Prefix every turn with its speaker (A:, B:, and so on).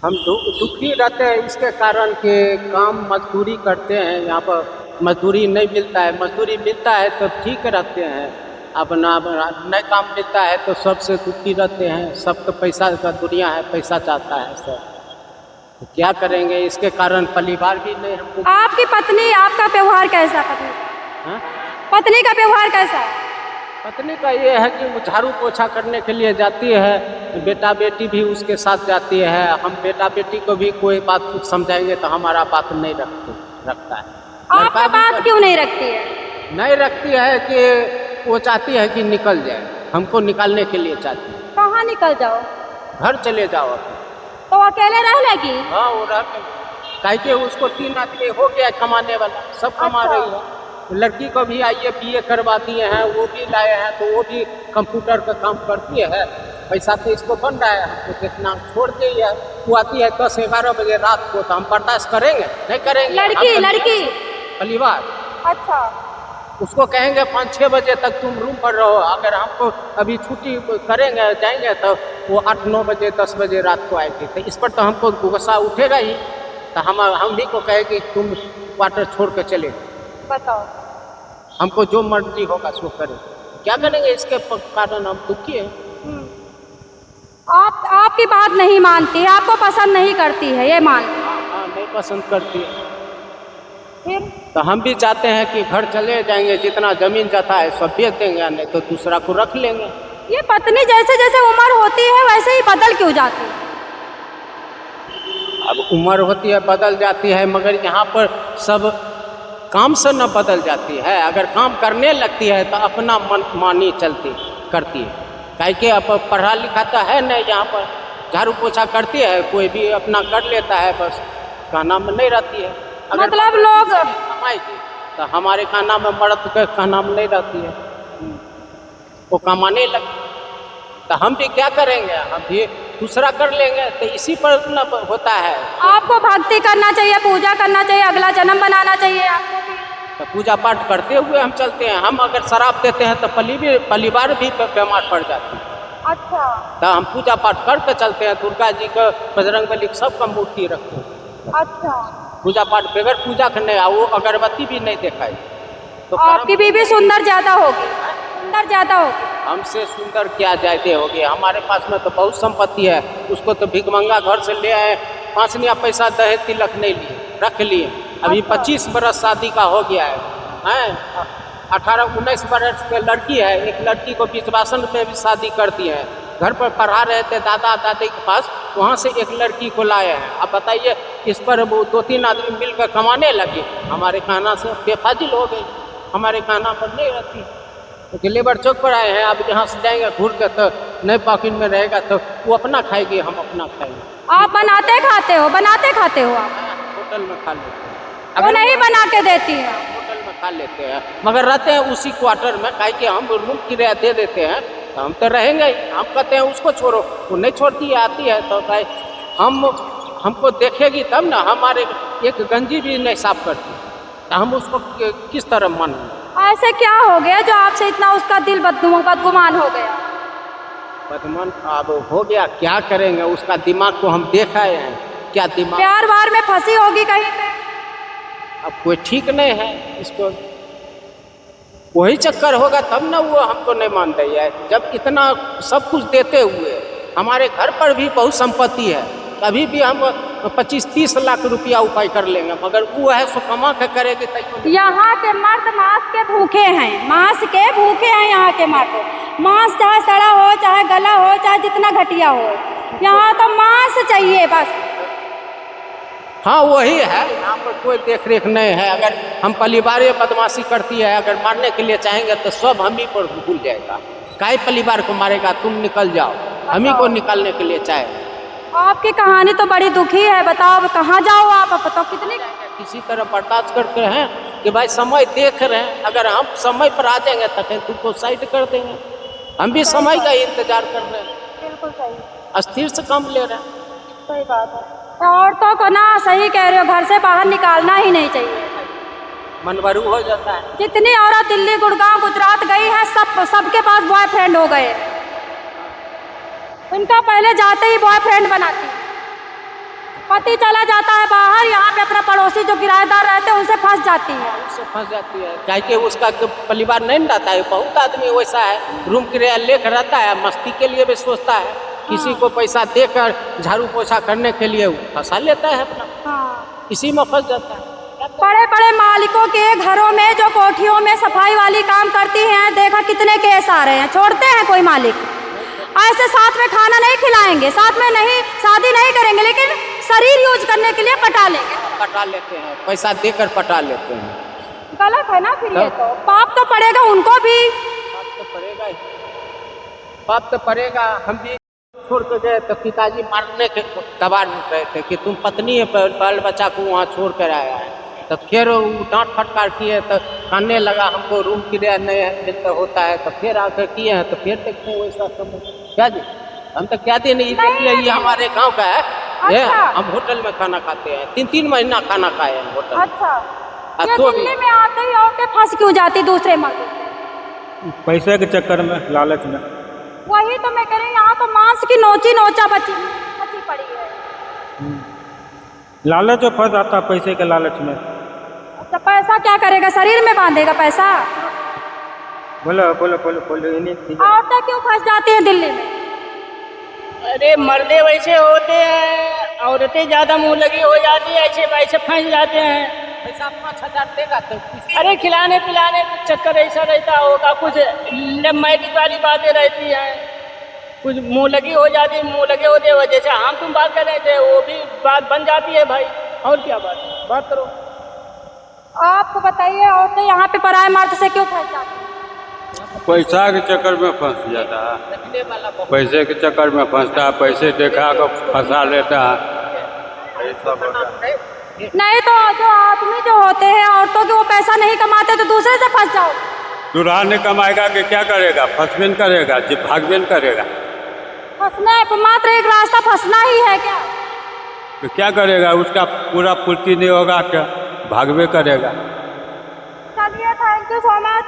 A: हम दुखी रहते हैं इसके कारण कि काम मजदूरी करते हैं, यहाँ पर मजदूरी नहीं मिलता है। मजदूरी मिलता है तो ठीक रहते हैं, अपना नहीं काम मिलता है तो सबसे दुखी रहते हैं। सब तो पैसा का दुनिया है, पैसा चाहता है सब, तो क्या करेंगे। इसके कारण परिवार भी नहीं हमको।
B: आपकी पत्नी, आपका व्यवहार कैसा पत्नी
A: हाँ?
B: पत्नी का व्यवहार कैसा है?
A: पत्नी का ये है कि वो झाड़ू पोछा करने के लिए जाती है, बेटा बेटी भी उसके साथ जाती है। हम बेटा बेटी को भी कोई बात समझाएंगे तो हमारा बात नहीं रखता है।
B: आपका बात क्यों नहीं रखती है?
A: नहीं रखती है कि वो चाहती है कि निकल जाए, हमको निकालने के लिए चाहती है।
B: कहाँ निकल जाओ?
A: घर चले जाओ अपने।
B: तो अकेले रह लेगी?
A: हाँ, वो रह काहे कि उसको 3 आदमी हो गया कमाने वाला, सब कमा
B: अच्छा।
A: रही है। लड़की को भी आइए BA करवा दिए हैं, वो भी लाए हैं, तो वो भी कंप्यूटर का काम करती है। पैसा तो इसको बन रहा है, हमको देखना छोड़ दी है। वो आती है 10-11 बजे रात को, तो हम बर्दाश्त करेंगे? नहीं करेंगे।
B: लड़की
A: परिवार
B: अच्छा,
A: उसको कहेंगे 5-6 बजे तक तुम रूम पर रहो। अगर हमको अभी छुट्टी करेंगे जाएंगे तो वो 8-9 बजे 10 बजे रात को आएगी, तो इस पर तो हमको गुस्सा उठेगा ही। तो हम भी को कहेंगे तुम क्वार्टर छोड़ कर चले,
B: बताओ।
A: हमको जो मर्जी होगा सो करें। क्या करेंगे, इसके कारण हम दुखी हैं।
B: आपकी बात नहीं मानती है, आपको पसंद नहीं करती है, ये मान।
A: हाँ, नहीं पसंद करती है।
B: फिर
A: तो हम भी चाहते हैं कि घर चले जाएंगे, जितना जमीन जाता है सब बेच देंगे, नहीं तो दूसरा को रख लेंगे।
B: ये पत्नी जैसे जैसे उम्र होती है वैसे ही बदल क्यों जाती है?
A: अब उम्र होती है बदल जाती है, मगर यहाँ पर सब काम से न बदल जाती है। अगर काम करने लगती है तो अपना मन मानी चलती करती है। काहे कि अब पढ़ा लिखा तो है नहीं, यहाँ पर झाड़ू पोछा करती है, कोई भी अपना कर लेता है, बस कहना में नहीं रहती है। अगर
B: मतलब लोग
A: कमाएगी तो हमारे कहना में मर्द के कहना में नहीं रहती है, वो कमाने लगती। तो हम भी क्या करेंगे, हम भी दूसरा कर लेंगे। तो इसी पर न होता है।
B: आपको भक्ति करना चाहिए, पूजा करना चाहिए, अगला जन्म बनाना चाहिए आपको भी।
A: तो पूजा पाठ करते हुए हम चलते हैं। हम अगर शराब देते हैं तो परिवार भी बीमार पड़ जाती है।
B: अच्छा,
A: तो हम पूजा पाठ करके चलते हैं। दुर्गा जी का, बजरंगबली सबका मूर्ति रखते हैं।
B: अच्छा।
A: पूजा पाठ बगैर पूजा के नहीं, वो अगरबत्ती भी नहीं दिखाई तो
B: आपकी बीवी सुंदर ज्यादा होगी, सुंदर ज्यादा होगी।
A: हमसे सुंदर क्या ज्यादा होगी। हमारे पास में तो बहुत संपत्ति है, उसको तो भिखमंगा घर से ले आए, 5 नया पैसा दहेज तिलक नहीं लिए, रख लिए। अभी 25 बरस शादी का हो गया है। 18-19 बरस की लड़की है। एक लड़की को बीचवासन में भी शादी कर दी है। घर पर पढ़ा रहे थे दादा दादी के पास, वहाँ से एक लड़की को लाए हैं। अब बताइए, इस पर वो 2-3 आदमी मिलकर कमाने लगे, हमारे कहना से बेफाजिल हो गई, हमारे कहना पर नहीं रहती। तो लेबर चौक पर आए हैं, अब यहाँ से जाएंगे घूर के तो नए पॉकेट में रहेगा, तो वो अपना खाएगी, हम अपना खाएंगे।
B: आप बनाते खाते हो आप?
A: होटल में खा लेते हैं।
B: वो नहीं बना के देती है?
A: होटल में खा लेते हैं, मगर रहते हैं उसी क्वार्टर में। काहे कि हम रूम किराया दे देते हैं, तो हम तो रहेंगे ही। हम कहते हैं उसको छोड़ो, वो नहीं छोड़ती है, आती है तो भाई हमको देखेगी तब ना। हमारे एक गंजी भी नहीं साफ करती, तो हम उसको किस तरह मानेंगे।
B: ऐसे क्या हो गया जो आपसे इतना उसका दिल बदगुमान हो गया?
A: बदमान अब हो गया, क्या करेंगे। उसका दिमाग को हम देख आए हैं, क्या दिमाग।
B: प्यार वार में फंसी होगी कहीं पे?
A: अब कोई ठीक नहीं है इसको, वही चक्कर होगा तब ना वो हमको नहीं मान रही है। जब इतना सब कुछ देते हुए, हमारे घर पर भी बहुत संपत्ति है, कभी भी हम 25-30 लाख रुपया उपाय कर लेंगे, मगर वो है सो कमा के करेगी।
B: यहाँ के मर्द मांस के भूखे हैं, यहाँ के मर्द। मांस चाहे सड़ा हो, चाहे गला हो, चाहे जितना घटिया हो, यहाँ तो मांस चाहिए बस।
A: हाँ, वही है, यहाँ पर कोई देख रेख नहीं है। अगर हम परिवार ये बदमाशी करती है, अगर मारने के लिए चाहेंगे तो सब हम ही पर भूल जाएगा। काहे परिवार को मारेगा, तुम निकल जाओ, हम ही को निकालने के लिए चाहे।
B: आपकी कहानी तो बड़ी दुखी है, बताओ कहाँ जाओ आप? बताओ कितनी
A: किसी तरह बर्दाश्त करते हैं कि भाई समय देख रहे हैं। अगर हम समय पर आ जाएंगे तो कहीं तुमको साइड कर देंगे। हम भी समय का इंतजार कर रहे हैं।
B: बिल्कुल सही,
A: अस्थिर से काम ले रहे हैं।
B: सही बात है। औरतों को ना, सही कह रहे हो, घर से बाहर निकालना ही नहीं चाहिए।
A: मनवरू हो जाता है।
B: जितनी औरत दिल्ली, गुड़गांव, गुजरात गई है, सबके पास बॉयफ्रेंड हो गए। उनका पहले जाते ही बॉयफ्रेंड बनाती। पति चला जाता है बाहर, यहाँ पे अपना पड़ोसी जो किराएदार रहते हैं उनसे फंस जाती है।
A: उससे फंस जाती है, क्या कि उसका परिवार नहीं न रहता है। बहुत आदमी वैसा है, रूम किराया लेकर रहता है, मस्ती के लिए भी सोचता है, किसी को पैसा देकर झाड़ू पोछा करने के लिए फंसा लेता है अपना,
B: हाँ।
A: इसी में फंस जाता है।
B: बड़े बड़े मालिकों के घरों में जो कोठियों में सफाई वाली काम करती हैं, देखा कितने केस आ रहे हैं। छोड़ते हैं कोई मालिक ऐसे, साथ में खाना नहीं खिलाएंगे, साथ में नहीं शादी नहीं करेंगे, लेकिन शरीर यूज करने के लिए पटा लेंगे,
A: पटा लेते हैं, पैसा देकर पटा लेते हैं।
B: गलत है ना फिर ये तो। पाप तो पड़ेगा उनको भी,
A: पाप तो पड़ेगा ही, पाप तो पड़ेगा। हम भी छोड़ के गए तो पिताजी मारने के दबा रहे थे कि तुम पत्नी बाल बच्चा को वहाँ छोड़ कर आया है। तो फिर वो डांट फटकार किए तो कानने लगा, हमको रूम किराया नहीं होता है। तो फिर आकर किए हैं, तो फिर देखते हैं वैसा सब। क्या जी, हम तो क्या दिन ये हमारे गांव का है।
B: अच्छा।
A: हम होटल में खाना खाते हैं, 3-3 महीना खाना खाए हैं होटल।
B: अच्छा, ये
A: तो
B: दिल्ली में आते ही औरतें फंस क्यों जाती दूसरे मर्द?
C: पैसे के चक्कर में, लालच में।
B: वही तो मैं कह रही हूँ, यहाँ तो मांस की नोचा बची पड़ी है।
C: लालच में फंस जाता, पैसे के लालच में।
B: अच्छा, पैसा क्या करेगा, शरीर में बांधेगा पैसा?
C: बोलो बोलो बोलो बोलो, इन्हीं
B: औरतें क्यों फंस जाती हैं दिल्ली में?
D: अरे मर्दे वैसे होते हैं, औरतें ज्यादा मुंह लगी हो जाती है, ऐसे वैसे फंस जाते हैं।
A: पैसा 5,000 देगा तो
D: अरे खिलाने पिलाने का चक्कर ऐसा रहता होगा, कुछ मैजिक वाली बातें रहती हैं, कुछ मुंह लगी हो जाती, मुंह लगे होते वजह से हम तुम बात कर रहे थे, वो भी बात बन जाती है भाई। और क्या बात करो।
B: आपको बताइए, औरतें यहाँ पे पराये मर्द से क्यों फंस जाती हैं?
E: पैसा के चक्कर में फंस जाता है,
A: रखने वाला बहुत
E: पैसे के चक्कर में फंसता है, पैसे देखा कर फंसा लेता है। ये सब होता है।
B: नहीं तो जो आदमी जो होते हैं औरतों के, वो पैसा नहीं कमाते तो दूसरे से फंस जाओ।
E: दूल्हा नहीं कमाएगा कि क्या करेगा, फंसबेन करेगा, जी भागबेन करेगा।
B: फंसने पर मात्र एक रास्ता फंसना ही है क्या?
E: तो क्या करेगा, उसका पूरा पूर्ति नहीं होगा क्या, भागबे करेगा।
B: चलिए, थैंक यू सो मच।